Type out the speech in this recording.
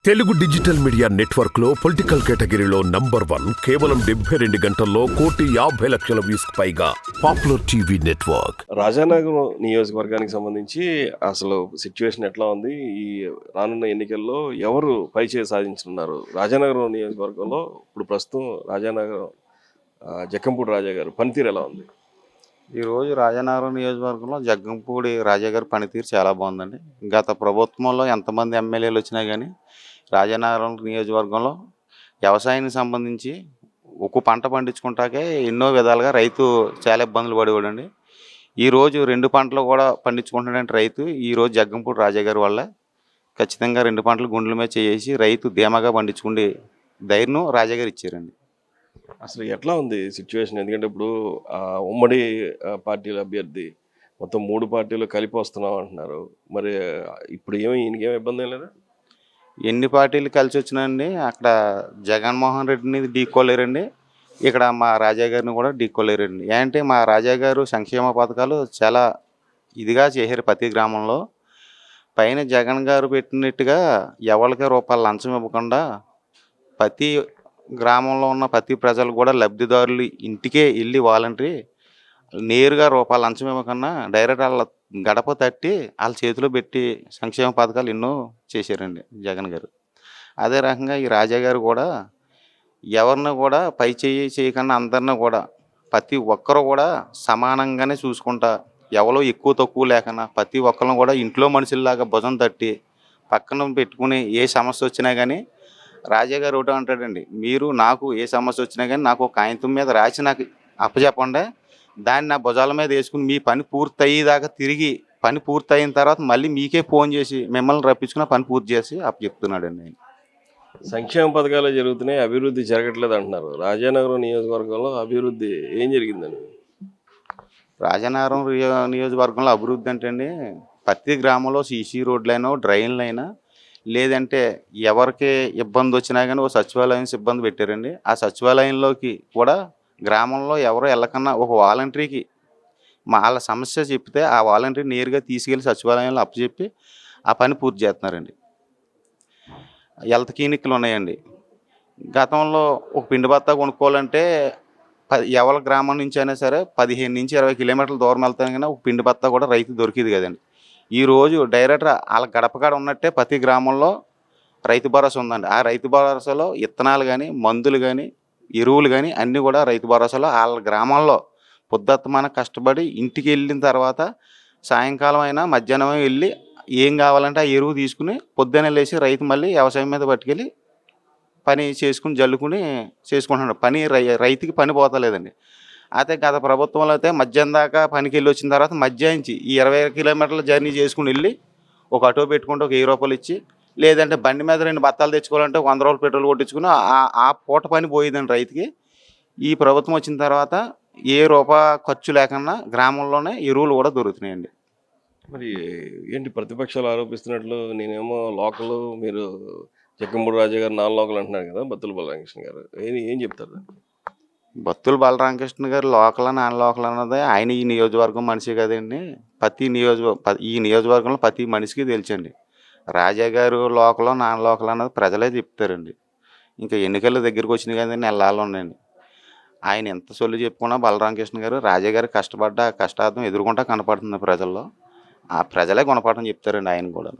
Telugu digital media network లో political కేటగిరీలో number 1 కేవలం 72 గంటల్లో 1,50,00,000 వ్యూస్ పైగా పాపులర్ టీవీ నెట్వర్క్. రాజానగరం నియోజకవర్గానికి సంబంధించి అసలు సిచ్యువేషన్ ఎట్లా ఉంది? ఈ రానున్న ఎన్నికల్లో ఎవరు పైచేయి సాధించున్నారు? రాజానగరం నియోజకవర్గంలో ఇప్పుడు ప్రస్తుతం రాజానగరం జక్కంపూడి రాజా గారు పనితీరు ఎలా ఉంది? ఈరోజు రాజానగరం నియోజకవర్గంలో జగ్గంపూడి రాజా గారి పనితీరు చాలా బాగుందండి. గత ప్రభుత్వంలో ఎంతమంది ఎమ్మెల్యేలు వచ్చినా కానీ రాజానగరం నియోజకవర్గంలో వ్యవసాయానికి సంబంధించి ఒక పంట పండించుకుంటాకే ఎన్నో విధాలుగా రైతు చాలా ఇబ్బందులు పడేవాడండి. ఈరోజు 2 పంటలు కూడా పండించుకుంటున్నాడంటే రైతు ఈరోజు జగ్గంపూడి రాజా గారి వల్ల ఖచ్చితంగా 2 పంటలు గుండెల మీద చేసి రైతు ధీమాగా పండించుకునే ధైర్యం రాజా గారు ఇచ్చారండి. అసలు ఎట్లా ఉంది సిచ్యువేషన్? ఎందుకంటే ఇప్పుడు ఉమ్మడి పార్టీల అభ్యర్థి మొత్తం 3 పార్టీలు కలిపి వస్తున్నాం అంటున్నారు. మరి ఇప్పుడు ఈయనకేం ఇబ్బంది ఏం లేదా? ఎన్ని పార్టీలు కలిసి వచ్చినాయండి, అక్కడ జగన్మోహన్ రెడ్డిని ఢీక్కోలేరండి, ఇక్కడ మా రాజా గారిని కూడా ఢీక్కోలేరండి. ఏంటంటే మా రాజా గారు సంక్షేమ పథకాలు చాలా ఇదిగా చేశారు. ప్రతి గ్రామంలో పైన జగన్ గారు పెట్టినట్టుగా ఎవరికి రూపాయలు లంచం ఇవ్వకుండా ప్రతి గ్రామంలో ఉన్న ప్రతి ప్రజలు కూడా లబ్ధిదారులు ఇంటికే వెళ్ళి వాలంటరీ నేరుగా రూపాయలు లంచం ఇవ్వకుండా డైరెక్ట్ వాళ్ళ గడప తట్టి వాళ్ళ చేతిలో పెట్టి సంక్షేమ పథకాలు ఎన్నో చేశారండి జగన్ గారు. అదే రకంగా ఈ రాజా గారు కూడా ఎవరిని కూడా పై చేయకుండా అందరిని కూడా ప్రతి ఒక్కరు కూడా సమానంగానే చూసుకుంటా, ఎవరో ఎక్కువ తక్కువ లేకుండా ప్రతి ఒక్కరిని కూడా ఇంట్లో మనుషుల్లాగా భుజం తట్టి పక్కన పెట్టుకుని ఏ సమస్య వచ్చినా కానీ రాజా గారు ఒకటో అంటాడండి, మీరు నాకు ఏ సమస్య వచ్చినా కానీ నాకు ఒక కాగితం మీద రాసి నాకు అప్పచెప్పండి, దాన్ని నా భుజాల మీద వేసుకుని మీ పని పూర్తి అయ్యేదాకా తిరిగి పని పూర్తి అయిన తర్వాత మళ్ళీ మీకే ఫోన్ చేసి మిమ్మల్ని రప్పించుకుని పని పూర్తి చేసి చెప్తున్నాడండి ఆయన. సంక్షేమ పథకాలు జరుగుతున్నాయి, అభివృద్ధి జరగట్లేదు అంటున్నారు. రాజానగరం నియోజకవర్గంలో అభివృద్ధి ఏం జరిగిందని? రాజానగరం నియోజకవర్గంలో అభివృద్ధి అంటే అండి, ప్రతి గ్రామంలో సీసీ రోడ్లైనా డ్రైన్లైనా లేదంటే ఎవరికి ఇబ్బంది వచ్చినా కానీ ఒక సచివాలయం సిబ్బంది పెట్టారండి. ఆ సచివాలయంలోకి కూడా గ్రామంలో ఎవరో వెళ్ళకన్నా ఒక వాలంటరీకి వాళ్ళ సమస్య చెప్తే ఆ వాలంటరీ నేరుగా తీసుకెళ్ళి సచివాలయంలో అప్పచెప్పి ఆ పని పూర్తి చేస్తున్నారండి. హెల్త్ క్లినిక్లు ఉన్నాయండి. గతంలో ఒక పిండి బత్తా కొనుక్కోవాలంటే ఎవరి గ్రామం నుంచి అయినా సరే 15 నుంచి 20 కిలోమీటర్ల దూరం వెళ్తాను కానీ ఒక పిండి బత్తా కూడా రైతు దొరికింది కదండి. ఈరోజు డైరెక్ట్ వాళ్ళ గడపకాడ ఉన్నట్టే ప్రతి గ్రామంలో రైతు భరోసా ఉందండి. ఆ రైతు భరోసాలో విత్తనాలు కానీ మందులు కానీ ఎరువులు కానీ అన్నీ కూడా రైతు భరోసాలో వాళ్ళ గ్రామంలో పొద్దుత్తమాన కష్టపడి ఇంటికి వెళ్ళిన తర్వాత సాయంకాలం అయినా మధ్యాహ్నం వెళ్ళి ఏం కావాలంటే ఆ ఎరువు తీసుకుని పొద్దున్నే లేచి రైతు మళ్ళీ వ్యవసాయం మీద పట్టుకెళ్ళి పని చేసుకుని జల్లుకుని చేసుకుంటున్నాడు. పని రైతుకి పని పోతలేదండి. అయితే గత ప్రభుత్వంలో అయితే మధ్యాహ్నం దాకా పనికి వెళ్ళి వచ్చిన తర్వాత మధ్యాహ్నించి ఈ 20 కిలోమీటర్ల జర్నీ చేసుకుని వెళ్ళి ఒక ఆటో పెట్టుకుంటే ఒక 1000 రూపాయలు ఇచ్చి, లేదంటే బండి మీద 2 బత్తాలు తెచ్చుకోవాలంటే 100 రూపాయలు పెట్రోల్ కొట్టించుకుని ఆ పూట పని పోయేదండి రైతుకి. ఈ ప్రభుత్వం వచ్చిన తర్వాత ఏ రూపాయి ఖర్చు లేకుండా గ్రామంలోనే ఎరువులు కూడా దొరుకుతున్నాయండి. మరి ఏంటి ప్రతిపక్షాలు ఆరోపిస్తున్నట్లు, నేనేమో లోకల్, మీరు జక్కంపూడి రాజా గారు నాన్ లోకల్ అంటున్నారు కదా, బత్తుల బలరామకృష్ణ గారు ఏం చెప్తారు? బత్తుల బలరామకృష్ణ గారు లోకల్ నాన్ లోకల్ అన్నది ఆయన ఈ నియోజకవర్గం మనిషి కదండి. ఈ నియోజకవర్గంలో ప్రతి మనిషికి తెలుసండి. రాజా గారు లోకల్ నాన్ లోకల్ అన్నది ప్రజలే చెప్తారండి. ఇంకా ఎన్నికల దగ్గరికి వచ్చినాయి కదండి, నెలలు ఉన్నాయండి. ఆయన ఎంత సొల్లు చెప్పుకున్నా బలరామకృష్ణ గారు రాజా గారు కష్టపడ్డ కష్టార్థం ఎదుర్కొంటా కనపడుతుంది ప్రజల్లో. ఆ ప్రజలే గుణపాఠం చెప్తారండి ఆయన కూడా.